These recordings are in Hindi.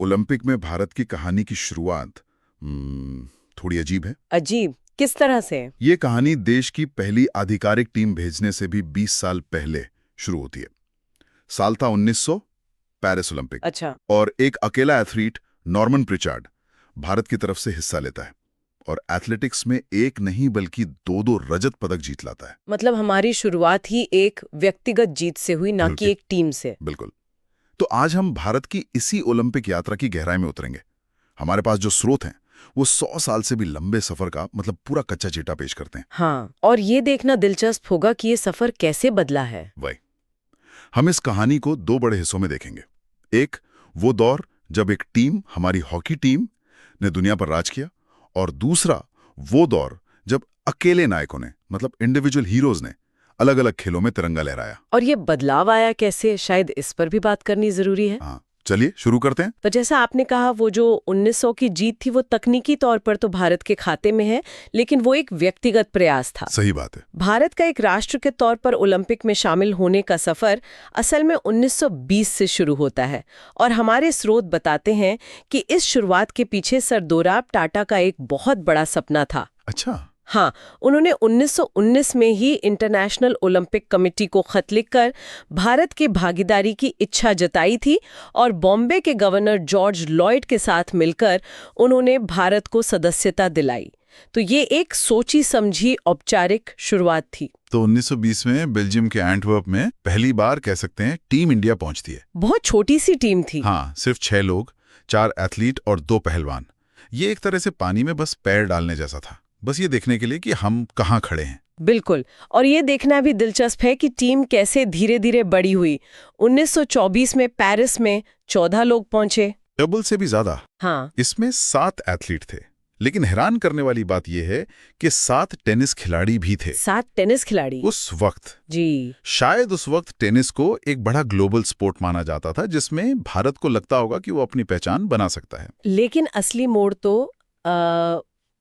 ओलंपिक में भारत की कहानी की शुरुआत थोड़ी अजीब है। अजीब किस तरह से? ये कहानी देश की पहली आधिकारिक टीम भेजने से भी 20 साल पहले शुरू होती है। साल था 1900, पेरिस ओलंपिक। अच्छा। और एक अकेला एथलीट नॉर्मन प्रिचार्ड भारत की तरफ से हिस्सा लेता है और एथलेटिक्स में एक नहीं बल्कि दो रजत पदक जीत लाता है। मतलब हमारी शुरुआत ही एक व्यक्तिगत जीत से हुई, ना कि एक टीम से। बिल्कुल। तो आज हम भारत की इसी ओलंपिक यात्रा की गहराई में उतरेंगे। हमारे पास जो स्रोत हैं वो 100 साल से भी लंबे सफर का मतलब पूरा कच्चा चिट्ठा पेश करते हैं। हाँ, और ये देखना दिलचस्प होगा कि ये सफर कैसे बदला है। वही हम इस कहानी को दो बड़े हिस्सों में देखेंगे। एक वो दौर जब एक टीम, हमारी हॉकी टीम, ने दुनिया पर राज किया, और दूसरा वो दौर जब अकेले नायकों ने मतलब इंडिविजुअल हीरोज ने अलग अलग खेलों में तिरंगा लहराया। और ये बदलाव आया कैसे, शायद इस पर भी बात करनी जरूरी है। हाँ, चलिए शुरू करते हैं। तो जैसा आपने कहा, वो जो 1900 की जीत थी वो तकनीकी तौर पर तो भारत के खाते में है, लेकिन वो एक व्यक्तिगत प्रयास था। सही बात है। भारत का एक राष्ट्र के तौर पर ओलंपिक में शामिल होने का सफर असल में 1920 से शुरू होता है, और हमारे स्रोत बताते हैं कि इस शुरुआत के पीछे सर दोराब टाटा का एक बहुत बड़ा सपना था। अच्छा। हाँ, उन्होंने 1919 में ही इंटरनेशनल ओलंपिक कमेटी को खत लिखकर भारत की भागीदारी की इच्छा जताई थी, और बॉम्बे के गवर्नर जॉर्ज लॉयड के साथ मिलकर उन्होंने भारत को सदस्यता दिलाई। तो ये एक सोची समझी औपचारिक शुरुआत थी। तो 1920 में बेल्जियम के एंटवर्प में पहली बार कह सकते हैं टीम इंडिया पहुंचती है। बहुत छोटी सी टीम थी। हाँ, सिर्फ 6 लोग, 4 एथलीट और 2 पहलवान। ये एक तरह से पानी में बस पैर डालने जैसा था, बस ये देखने के लिए कि हम कहाँ खड़े हैं। बिल्कुल, और ये देखना भी दिलचस्प है कि टीम कैसे धीरे धीरे बड़ी हुई। 1924 में पेरिस में 14 लोग पहुंचे। डबल से भी ज्यादा। हाँ, इसमें 7 एथलीट थे, लेकिन हैरान करने वाली बात यह है कि 7 टेनिस खिलाड़ी भी थे। 7 टेनिस खिलाड़ी उस वक्त। जी। शायद उस वक्त टेनिस को एक बड़ा ग्लोबल स्पोर्ट माना जाता था, जिसमें भारत को लगता होगा कि वो अपनी पहचान बना सकता है। लेकिन असली मोड़ तो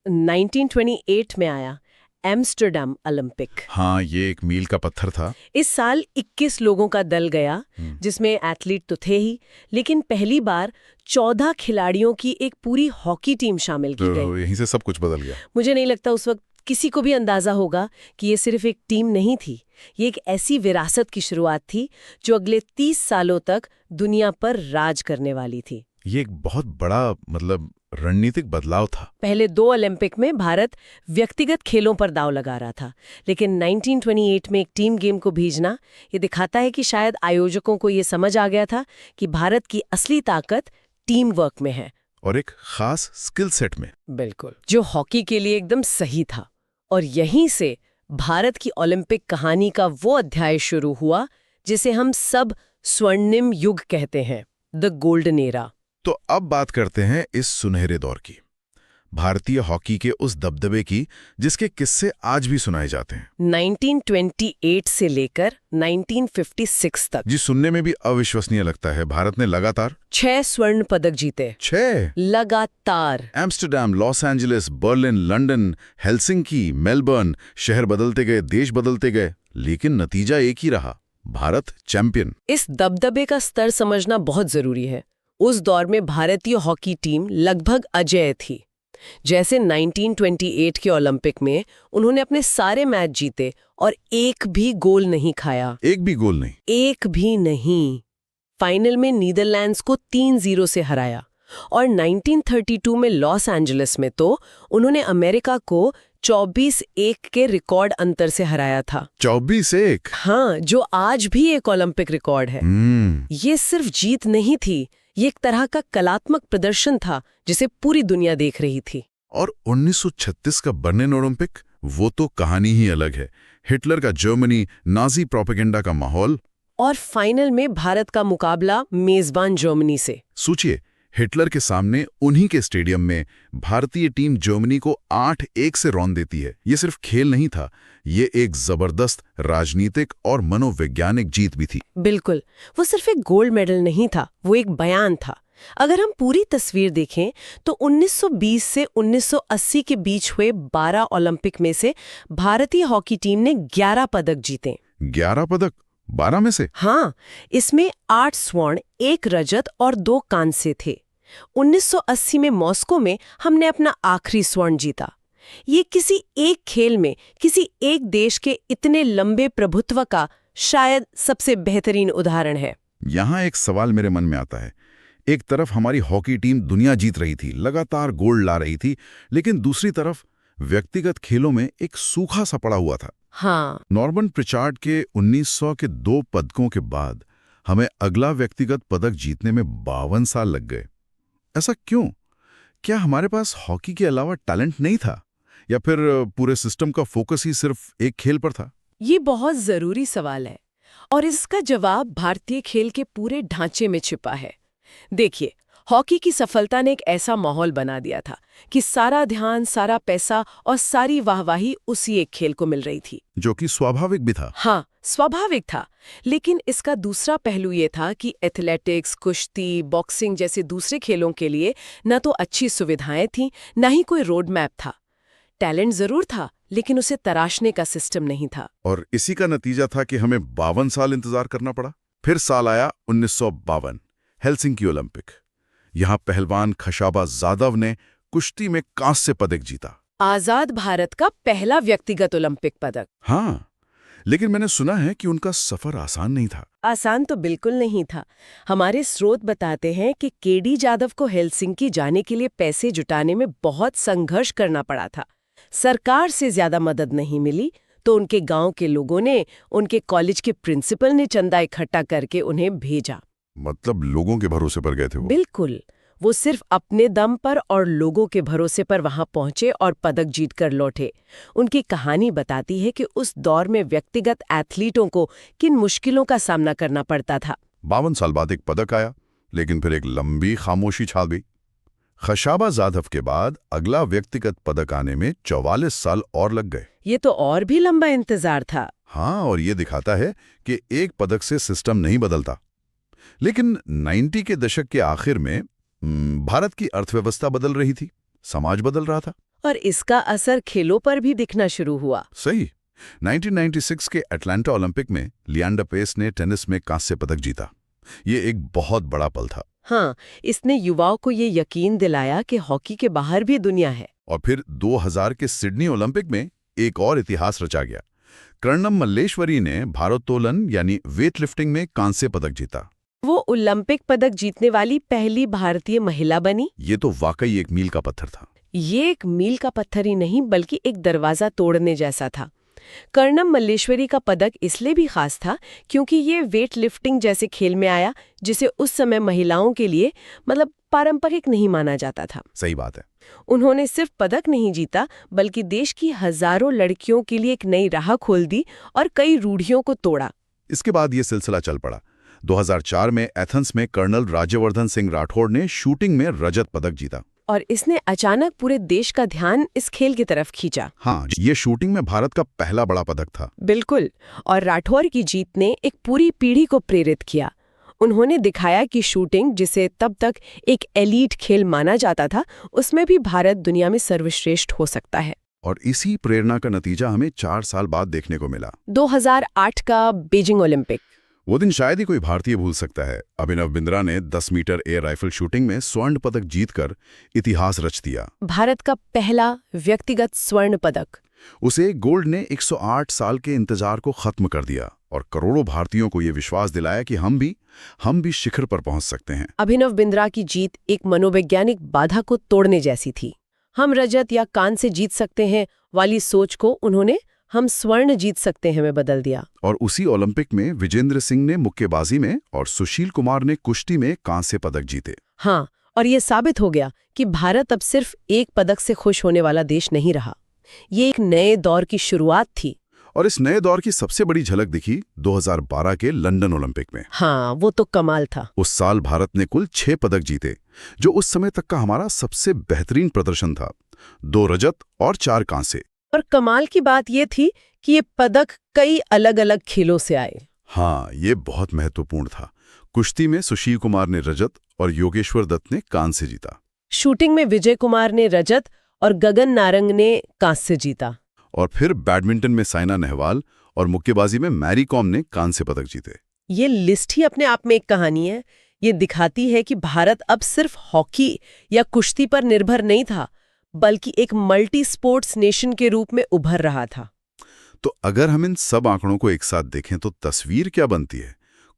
1928 में आया, एम्स्टर्डम ओलंपिक। हाँ, ये एक मील का पत्थर था। इस साल 21 लोगों का दल गया, जिसमें एथलीट तो थे ही, लेकिन पहली बार 14 खिलाड़ियों की एक पूरी हॉकी टीम शामिल की गई। यहीं से सब कुछ बदल गया। मुझे नहीं लगता उस वक्त किसी को भी अंदाजा होगा कि ये सिर्फ एक टीम नहीं थी, ये एक ऐसी विरासत की शुरुआत थी जो अगले 30 सालों तक दुनिया पर राज करने वाली थी। ये एक बहुत बड़ा मतलब रणनीतिक बदलाव था। पहले 2 ओलंपिक में भारत व्यक्तिगत खेलों पर दांव लगा रहा था, लेकिन 1928 में एक टीम गेम को भेजना ये दिखाता है कि शायद आयोजकों को ये समझ आ गया था कि भारत की असली ताकत टीम वर्क में है, और एक खास स्किल सेट में। बिल्कुल, जो हॉकी के लिए एकदम सही था। और यहीं से भारत की ओलंपिक कहानी का वो अध्याय शुरू हुआ जिसे हम सब स्वर्णिम युग कहते हैं, द गोल्डन एरा। तो अब बात करते हैं इस सुनहरे दौर की, भारतीय हॉकी के उस दबदबे की जिसके किस्से आज भी सुनाए जाते हैं। 1928 से लेकर 1956 तक। जी, सुनने में भी अविश्वसनीय लगता है। भारत ने लगातार 6 स्वर्ण पदक जीते। 6 लगातार। Amsterdam, Los Angeles, Berlin, London, Helsinki, Melbourne, शहर बदलते गए, देश बदलते गए, लेकिन नतीजा एक ही रहा, भारत चैंपियन। इस दबदबे का स्तर समझना बहुत जरूरी है। उस दौर में भारतीय हॉकी टीम लगभग अजेय थी। जैसे 1928 के ओलंपिक में उन्होंने अपने सारे मैच जीते और एक भी गोल नहीं खाया। एक भी गोल नहीं? एक भी नहीं। फाइनल में नीदरलैंड्स को 3-0 से हराया, और 1932 में लॉस एंजलिस में तो उन्होंने अमेरिका को 24-1 के रिकॉर्ड अंतर से हराया था। 24-1? हाँ, जो आज भी एक ओलंपिक रिकॉर्ड है। ये सिर्फ जीत नहीं थी, ये एक तरह का कलात्मक प्रदर्शन था जिसे पूरी दुनिया देख रही थी। और 1936 का बर्लिन ओलंपिक, वो तो कहानी ही अलग है। हिटलर का जर्मनी, नाजी प्रोपेगेंडा का माहौल, और फाइनल में भारत का मुकाबला मेजबान जर्मनी से। सोचिए, हिटलर के सामने उन्हीं के स्टेडियम में भारतीय टीम जर्मनी को 8-1 से रौंद देती है। ये सिर्फ खेल नहीं था, ये एक जबरदस्त राजनीतिक और मनोवैज्ञानिक जीत भी थी। बिल्कुल, वो सिर्फ एक गोल्ड मेडल नहीं था, वो एक बयान था। अगर हम पूरी तस्वीर देखें तो 1920 से 1980 के बीच हुए 12 ओलंपिक में से भारतीय हॉकी टीम ने 11 पदक जीते। 11 पदक 12 में से? हाँ, इसमें 8 स्वर्ण, 1 रजत और 2 कांस्य थे। 1980 में मॉस्को में हमने अपना आखिरी स्वर्ण जीता। ये किसी एक खेल में किसी एक देश के इतने लंबे प्रभुत्व का शायद सबसे बेहतरीन उदाहरण है। यहाँ एक सवाल मेरे मन में आता है। एक तरफ हमारी हॉकी टीम दुनिया जीत रही थी, लगातार गोल्ड ला रही थी, लेकिन दूसरी तरफ व्यक्तिगत खेलों में एक सूखा सा पड़ा हुआ था। हाँ, नॉर्मन प्रिचार्ड के 1900 के 2 पदकों के बाद हमें अगला व्यक्तिगत पदक जीतने में 52 साल लग गए। ऐसा क्यों? क्या हमारे पास हॉकी के अलावा टैलेंट नहीं था, या फिर पूरे सिस्टम का फोकस ही सिर्फ एक खेल पर था? ये बहुत जरूरी सवाल है और इसका जवाब भारतीय खेल के पूरे ढांचे में छिपा है। देखिए, हॉकी की सफलता ने एक ऐसा माहौल बना दिया था कि सारा ध्यान, सारा पैसा और सारी वाहवाही उसी एक खेल को मिल रही थी, जो कि स्वाभाविक भी था। हाँ, स्वाभाविक था। लेकिन इसका दूसरा पहलू ये था कि एथलेटिक्स, कुश्ती, बॉक्सिंग जैसे दूसरे खेलों के लिए न तो अच्छी सुविधाएं थीं, न ही कोई रोड मैप था। टैलेंट जरूर था, लेकिन उसे तराशने का सिस्टम नहीं था। और इसी का नतीजा था कि हमें 52 साल इंतजार करना पड़ा। फिर साल आया 1952, हेलसिंकी ओलंपिक। यहाँ पहलवान खशाबा जादव ने कुश्ती में कांस्य पदक जीता। आजाद भारत का पहला व्यक्तिगत ओलंपिक पदक। हाँ, लेकिन मैंने सुना है कि उनका सफर आसान नहीं था। आसान तो बिल्कुल नहीं था। हमारे स्रोत बताते हैं कि केडी जादव को हेलसिंकी जाने के लिए पैसे जुटाने में बहुत संघर्ष करना पड़ा था। सरकार से ज्यादा मदद नहीं मिली, तो उनके गांव के लोगों ने, उनके कॉलेज के प्रिंसिपल ने चंदा इकट्ठा करके उन्हें भेजा। मतलब लोगों के भरोसे पर गए थे वो? बिल्कुल, वो सिर्फ अपने दम पर और लोगों के भरोसे पर वहां पहुंचे और पदक जीत कर लौटे। उनकी कहानी बताती है कि उस दौर में व्यक्तिगत एथलीटों को किन मुश्किलों का सामना करना पड़ता था। 52 साल बाद एक पदक आया, लेकिन फिर एक लंबी खामोशी छा गई। खशाबा जाधव के बाद अगला व्यक्तिगत पदक आने में 44 साल और लग गए। ये तो और भी लंबा इंतजार था। हाँ, और ये दिखाता है कि एक पदक से सिस्टम नहीं बदलता। लेकिन 90 के दशक के आखिर में भारत की अर्थव्यवस्था बदल रही थी, समाज बदल रहा था, और इसका असर खेलों पर भी दिखना शुरू हुआ। सही। 1996 के अटलांटा ओलंपिक में लियांडर पेस ने टेनिस में कांस्य पदक जीता। ये एक बहुत बड़ा पल था। हाँ, इसने युवाओं को ये यकीन दिलाया कि हॉकी के बाहर भी दुनिया है। और फिर 2000 के सिडनी ओलंपिक में एक और इतिहास रचा गया। कर्णम मल्लेश्वरी ने भारोत्तोलन यानी वेट लिफ्टिंग में कांस्य पदक जीता। वो ओलंपिक पदक जीतने वाली पहली भारतीय महिला बनी। ये तो वाकई एक मील का पत्थर था। ये एक मील का पत्थर ही नहीं, बल्कि एक दरवाजा तोड़ने जैसा था। कर्णम मल्लेश्वरी का पदक इसलिए भी खास था क्योंकि ये वेट लिफ्टिंग जैसे खेल में आया, जिसे उस समय महिलाओं के लिए पारंपरिक नहीं माना जाता था। सही बात है। उन्होंने सिर्फ पदक नहीं जीता, बल्कि देश की हजारों लड़कियों के लिए एक नई राह खोल दी और कई रूढ़ियों को तोड़ा। इसके बाद ये सिलसिला चल पड़ा। 2004 में एथेंस में कर्नल राज्यवर्धन सिंह राठौड़ ने शूटिंग में रजत पदक जीता, और इसने अचानक पूरे देश का ध्यान इस खेल की तरफ खींचा। हाँ, ये शूटिंग में भारत का पहला बड़ा पदक था। बिल्कुल, और राठौर की जीत ने एक पूरी पीढ़ी को प्रेरित किया। उन्होंने दिखाया कि शूटिंग, जिसे तब तक एक एलीट खेल माना जाता था, उसमें भी भारत दुनिया में सर्वश्रेष्ठ हो सकता है। और इसी प्रेरणा का नतीजा हमें 4 साल बाद देखने को मिला। 2008 का बीजिंग ओलंपिक। वो दिन शायद ही कोई भारतीय भूल सकता है। अभिनव बिंद्रा ने 10 मीटर एयर राइफल शूटिंग में स्वर्ण पदक जीतकर इतिहास रच दिया। भारत का पहला व्यक्तिगत स्वर्ण पदक। उसे गोल्ड ने 108 साल के इंतजार को खत्म कर दिया और करोड़ों भारतीयों को ये विश्वास दिलाया कि हम भी शिखर पर पहुंच सकते हैं। अभिनव बिंद्रा की जीत एक मनोवैज्ञानिक बाधा को तोड़ने जैसी थी। हम रजत या कांस्य जीत सकते हैं वाली सोच को उन्होंने हम स्वर्ण जीत सकते हैं में बदल दिया। और उसी ओलंपिक में विजेंद्र सिंह ने मुक्केबाजी में और सुशील कुमार ने कुश्ती में कांस्य पदक जीते। हाँ, और ये साबित हो गया कि भारत अब सिर्फ एक पदक से खुश होने वाला देश नहीं रहा। ये एक नए दौर की शुरुआत थी। और इस नए दौर की सबसे बड़ी झलक दिखी 2012 के लंदन ओलंपिक में। हाँ, वो तो कमाल था। उस साल भारत ने कुल 6 पदक जीते, जो उस समय तक का हमारा सबसे बेहतरीन प्रदर्शन था। 2 रजत और 4 कांसे। और कमाल की बात ये थी कि ये पदक कई अलग अलग खेलों से आए। हाँ, ये बहुत महत्वपूर्ण था। कुश्ती में सुशील कुमार ने रजत और योगेश्वर दत्त ने कांस्य जीता। शूटिंग में विजय कुमार ने रजत और गगन नारंग ने कांस्य जीता। और फिर बैडमिंटन में साइना नेहवाल और मुक्केबाजी में मैरी कॉम ने कांस्य पदक जीते। ये लिस्ट ही अपने आप में एक कहानी है। ये दिखाती है कि भारत अब सिर्फ हॉकी या कुश्ती पर निर्भर नहीं था, बल्कि एक मल्टी स्पोर्ट्स नेशन के रूप में उभर रहा था। तो अगर हम इन सब आंकड़ों को एक साथ देखें तो तस्वीर क्या बनती है?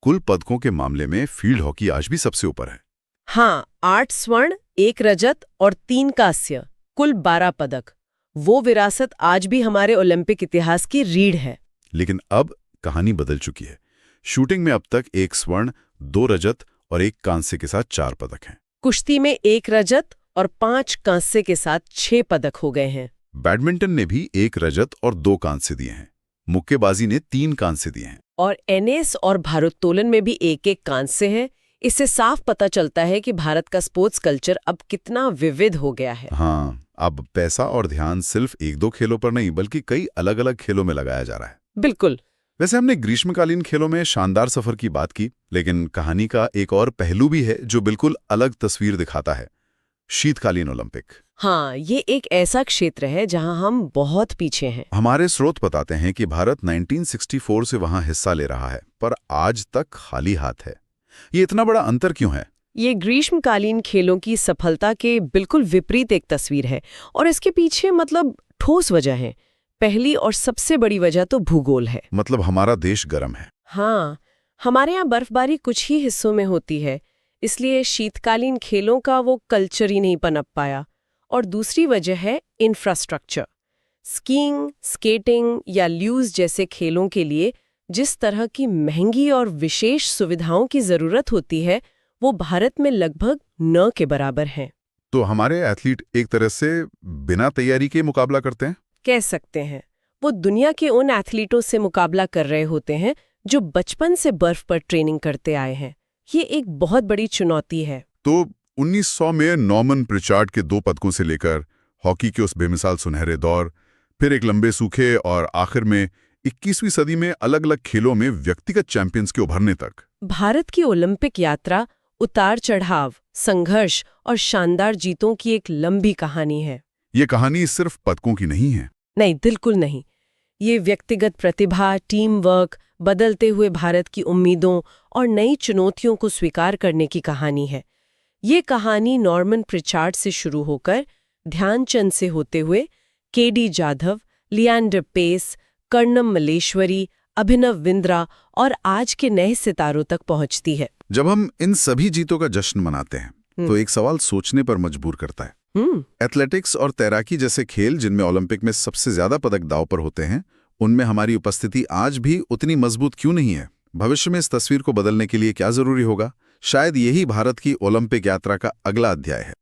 कुल पदकों के मामले में फील्ड हॉकी आज भी सबसे ऊपर है। हाँ, 8 स्वर्ण, 1 रजत और 3 कांस्य, कुल 12 पदक। वो विरासत आज भी हमारे ओलंपिक इतिहास की रीढ़ है। लेकिन अब कहानी बदल चुकी है। शूटिंग में अब तक 1 स्वर्ण, 2 रजत और 1 कांस्य के साथ 4 पदक हैं। कुश्ती में 1 रजत और 5 कांस्य के साथ 6 पदक हो गए हैं। बैडमिंटन ने भी 1 रजत और 2 कांस्य दिए हैं। मुक्केबाजी ने 3 कांस्य दिए हैं। और एनएस और भारोत्तोलन में भी 1-1 कांस्य है। इससे साफ पता चलता है कि भारत का स्पोर्ट्स कल्चर अब कितना विविध हो गया है। हाँ, अब पैसा और ध्यान सिर्फ 1-2 खेलों पर नहीं बल्कि कई अलग-अलग खेलों में लगाया जा रहा है। बिल्कुल। वैसे हमने ग्रीष्मकालीन खेलों में शानदार सफर की बात की, लेकिन कहानी का एक और पहलू भी है जो बिल्कुल अलग तस्वीर दिखाता है। शीतकालीन ओलंपिक। हाँ, ये एक ऐसा क्षेत्र है जहां हम बहुत पीछे हैं। हमारे स्रोत बताते हैं कि भारत 1964 से वहां हिस्सा ले रहा है, पर आज तक खाली हाथ है। ये इतना बड़ा अंतर क्यों है? ये ग्रीष्मकालीन खेलों की सफलता के बिल्कुल विपरीत एक तस्वीर है और इसके पीछे ठोस वजह है। पहली और सबसे बड़ी वजह तो भूगोल है। मतलब हमारा देश गर्म है। हाँ, हमारे यहाँ बर्फबारी कुछ ही हिस्सों में होती है, इसलिए शीतकालीन खेलों का वो कल्चर ही नहीं पनप पाया। और दूसरी वजह है इंफ्रास्ट्रक्चर। स्कीइंग, स्केटिंग या ल्यूज जैसे खेलों के लिए जिस तरह की महंगी और विशेष सुविधाओं की जरूरत होती है, वो भारत में लगभग न के बराबर है। तो हमारे एथलीट एक तरह से बिना तैयारी के मुकाबला करते हैं? कह सकते हैं। वो दुनिया के उन एथलीटों से मुकाबला कर रहे होते हैं जो बचपन से बर्फ पर ट्रेनिंग करते आए हैं। ये एक बहुत बड़ी चुनौती है। तो 1900 में नॉर्मन प्रिचार्ड के 2 पदकों से लेकर हॉकी के उस बेमिसाल सुनहरे दौर, फिर एक लंबे सूखे और आखिर में 21वीं सदी में अलग अलग खेलों में व्यक्तिगत चैंपियंस के उभरने तक, भारत की ओलंपिक यात्रा उतार चढ़ाव, संघर्ष और शानदार जीतों की एक लंबी कहानी है। ये कहानी सिर्फ पदकों की नहीं है। नहीं, बिल्कुल नहीं। ये व्यक्तिगत प्रतिभा, टीम वर्क, बदलते हुए भारत की उम्मीदों और नई चुनौतियों को स्वीकार करने की कहानी है। ये कहानी नॉर्मन प्रिचार्ड से शुरू होकर ध्यानचंद से होते हुए केडी जाधव, लिएंडर पेस, कर्णम मल्लेश्वरी, अभिनव बिंद्रा और आज के नए सितारों तक पहुंचती है। जब हम इन सभी जीतों का जश्न मनाते हैं तो एक सवाल सोचने पर मजबूर करता है। एथलेटिक्स और तैराकी जैसे खेल जिनमें ओलंपिक में सबसे ज्यादा पदक दांव पर होते हैं, उनमें हमारी उपस्थिति आज भी उतनी मजबूत क्यों नहीं है? भविष्य में इस तस्वीर को बदलने के लिए क्या जरूरी होगा? शायद यही भारत की ओलंपिक यात्रा का अगला अध्याय है।